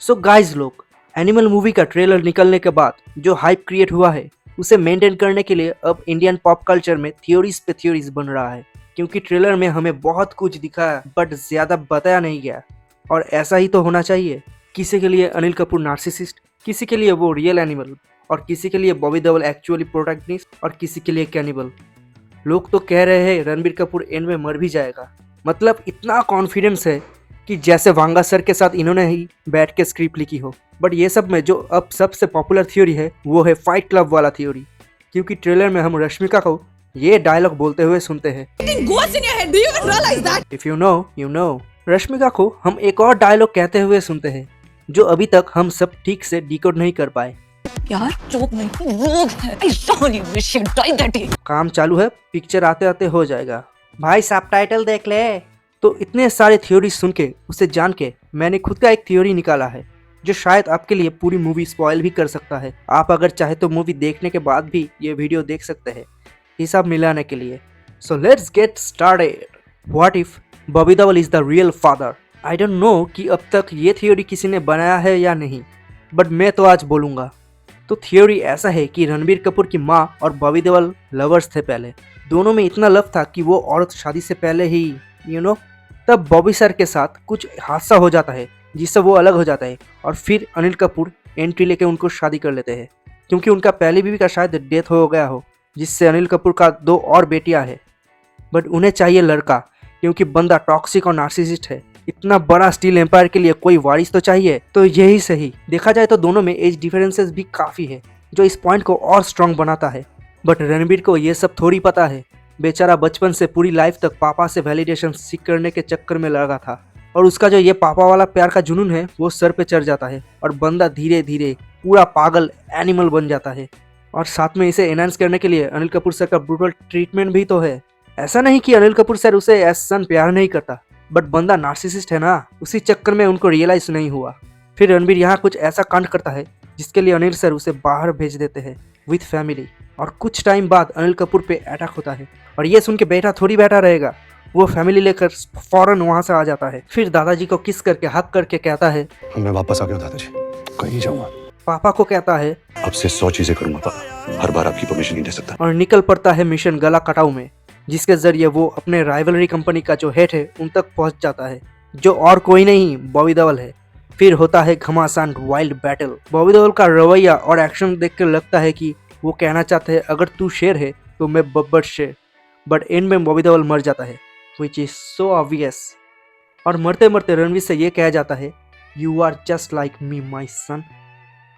So guys लोग, animal movie का trailer निकलने के बाद जो हाइप क्रिएट हुआ है उसे मेंटेन करने के लिए अब इंडियन पॉप कल्चर में थ्योरीज पे थ्योरीज बन रहा है। क्योंकि ट्रेलर में हमें बहुत कुछ दिखाया बट ज्यादा बताया नहीं गया, और ऐसा ही तो होना चाहिए। किसी के लिए अनिल कपूर नार्सिसिस्ट, किसी के लिए वो रियल एनिमल, और किसी के लिए बॉबी देओल एक्चुअली प्रोटैगनिस्ट, और किसी के लिए कैनिबल। लोग तो कह रहे हैं रणबीर कपूर एंड में मर भी जाएगा। मतलब इतना कॉन्फिडेंस है कि जैसे वांगा सर के साथ इन्होंने ही बैठ के स्क्रिप्ट लिखी हो। बट ये सब में जो अब सबसे पॉपुलर थ्योरी है वो है फाइट क्लब वाला थ्योरी। क्योंकि ट्रेलर में हम रश्मिका को ये डायलॉग बोलते हुए सुनते हैं, if you know you know. Rashmika को हम एक और डायलॉग कहते हुए सुनते हैं जो अभी तक हम सब ठीक से डिकोड नहीं कर पाए। यार चुप नहीं, रोग है। I really wish you'd die that day. काम चालू है, पिक्चर आते आते हो जाएगा। भाई सबटाइटल देख ले। तो इतने सारे थ्योरी सुन के, उसे जान के, मैंने खुद का एक थ्योरी निकाला है जो शायद आपके लिए पूरी मूवी स्पॉइल भी कर सकता है। आप अगर चाहे तो मूवी देखने के बाद भी ये वीडियो देख सकते हैं हिसाब मिलाने के लिए। So let's get started. What if Bobby Deol is the real father? I don't know कि अब तक ये थ्योरी किसी ने बनाया है या नहीं, बट मैं तो आज बोलूंगा। तो थ्योरी ऐसा है कि रणबीर कपूर की माँ और बॉबी देओल लवर्स थे पहले। दोनों में इतना लव था कि वो औरत शादी से पहले ही तब बॉबी सर के साथ कुछ हादसा हो जाता है जिससे वो अलग हो जाता है, और फिर अनिल कपूर एंट्री लेके उनको शादी कर लेते हैं। क्योंकि उनका पहली बीवी का शायद डेथ हो गया हो, जिससे अनिल कपूर का 2 और बेटियां हैं। बट उन्हें चाहिए लड़का, क्योंकि बंदा टॉक्सिक और नार्सिसिस्ट है। इतना बड़ा स्टील एम्पायर के लिए कोई वारिस तो चाहिए। तो यही सही देखा जाए तो दोनों में एज डिफरेंसेस भी काफी है, जो इस पॉइंट को और स्ट्रॉन्ग बनाता है। बट रणबीर को ये सब थोड़ी पता है। बेचारा बचपन से पूरी लाइफ तक पापा से वैलिडेशन सीख करने के चक्कर में लगा था, और उसका जो ये पापा वाला प्यार का जुनून है वो सर पे चढ़ जाता है, और बंदा धीरे धीरे पूरा पागल एनिमल बन जाता है। और साथ में इसे एनहांस करने के लिए अनिल कपूर सर का ब्रूटल ट्रीटमेंट भी तो है। ऐसा नहीं कि अनिल कपूर सर उसे एज सन प्यार नहीं करता, बट बंदा नार्सिसिस्ट है ना, उसी चक्कर में उनको रियलाइज नहीं हुआ। फिर रणबीर यहाँ कुछ ऐसा कांड करता है जिसके लिए अनिल सर उसे बाहर भेज देते हैं विथ फैमिली। और कुछ टाइम बाद अनिल कपूर पे अटैक होता है, और ये सुन के बेटा थोड़ी बैठा रहेगा, वो फैमिली लेकर फौरन वहां से आ जाता है। फिर दादाजी को किस करके हक करके कहता है, मैं वापस आ गया दादाजी, कहीं जाऊंगा। पापा को कहता है, अब से 100 चीजें करूंगा पापा, हर बार आपकी परमिशन नहीं दे सकता। और निकल पड़ता है मिशन गला कटाऊ में, जिसके जरिए वो अपने राइवलरी कंपनी का जो हेड है उन तक पहुंच जाता है, जो और कोई नहीं बॉबी देओल है। फिर होता है घमासान वाइल्ड बैटल। बॉबी देओल का रवैया और एक्शन देखकर लगता है कि वो कहना चाहते हैं अगर तू शेर है तो मैं बब्बर शेर। बट एंड में बॉबी देओल मर जाता है, विच इज सो ऑब्वियस। और मरते मरते रणवीर से ये कहा जाता है, you are just like me my son.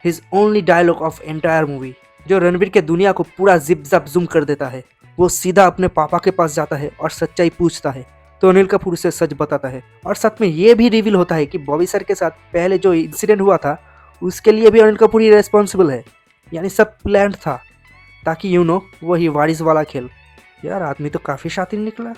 His only dialogue of entire movie, जो रणवीर के दुनिया को पूरा जिप जप जूम कर देता है। वो सीधा अपने पापा के पास जाता है और सच्चाई पूछता है, तो अनिल कपूर उसे सच बताता है। और साथ में ये भी रिवील होता है कि बॉबी सर के साथ पहले जो इंसिडेंट हुआ था उसके लिए भी अनिल कपूर ही रेस्पॉन्सिबल है। यानी सब प्लान था, ताकि वही वारिस वाला खेल। यार आदमी तो काफ़ी शातिर निकला।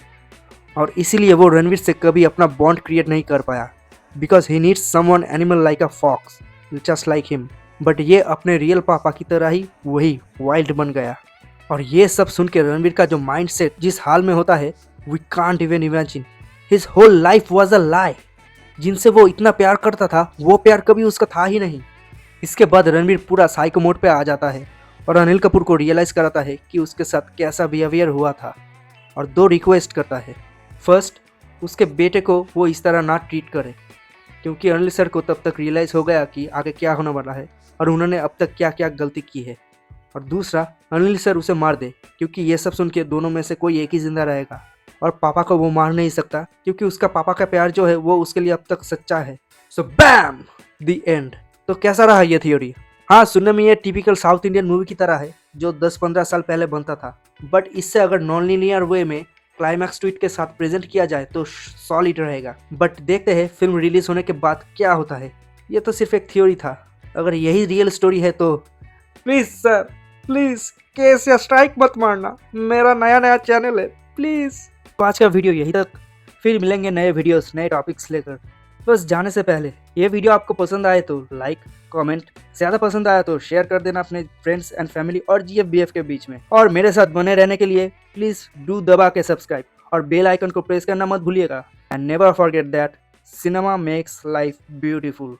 और इसीलिए वो रणवीर से कभी अपना बॉन्ड क्रिएट नहीं कर पाया, because he needs someone animal like a fox just like him. But ये अपने रियल पापा की तरह ही वही वाइल्ड बन गया। और ये सब सुन के रणवीर का जो माइंड सेट जिस हाल में होता है, we can't even imagine. His whole life was a lie. जिनसे वो इतना प्यार करता था वो प्यार कभी उसका था ही नहीं। इसके बाद रणवीर पूरा साइको मोड पे आ जाता है और अनिल कपूर को रियलाइज कराता है कि उसके साथ कैसा बिहेवियर हुआ था, और 2 रिक्वेस्ट करता है। फर्स्ट, उसके बेटे को वो इस तरह ना ट्रीट करे, क्योंकि अनिल सर को तब तक रियलाइज हो गया कि आगे क्या होने वाला है और उन्होंने अब तक क्या क्या गलती की है। और दूसरा, अनिल सर उसे मार दे, क्योंकि ये सब सुन के दोनों में से कोई एक ही जिंदा रहेगा। और पापा को वो मार नहीं सकता, क्योंकि उसका पापा का प्यार जो है वो उसके लिए अब तक सच्चा है। सो बैम, द एंड। तो कैसा रहा ये थ्योरी? हाँ, सुनने में ये टिपिकल साउथ इंडियन मूवी की तरह है जो 10-15 साल पहले बनता था, बट इससे अगर नॉन लीनियर वे में क्लाइमैक्स ट्वीट के साथ प्रेजेंट किया जाए तो सॉलिड रहेगा। बट देखते हैं फिल्म रिलीज होने के बाद क्या होता है। ये तो सिर्फ एक थ्योरी था, अगर यही रियल स्टोरी है तो प्लीज सर, प्लीज केस या स्ट्राइक मत मारना, मेरा नया चैनल है प्लीज। तो आज का वीडियो यही तक, फिर मिलेंगे नए वीडियोस नए टॉपिक्स लेकर। बस जाने से पहले ये वीडियो आपको पसंद आए तो लाइक कमेंट, ज़्यादा पसंद आया तो शेयर कर देना अपने फ्रेंड्स एंड फैमिली और GFBF के बीच में। और मेरे साथ बने रहने के लिए प्लीज़ डू दबा के सब्सक्राइब और बेल आइकन को प्रेस करना मत भूलिएगा। And never forget that cinema makes life beautiful.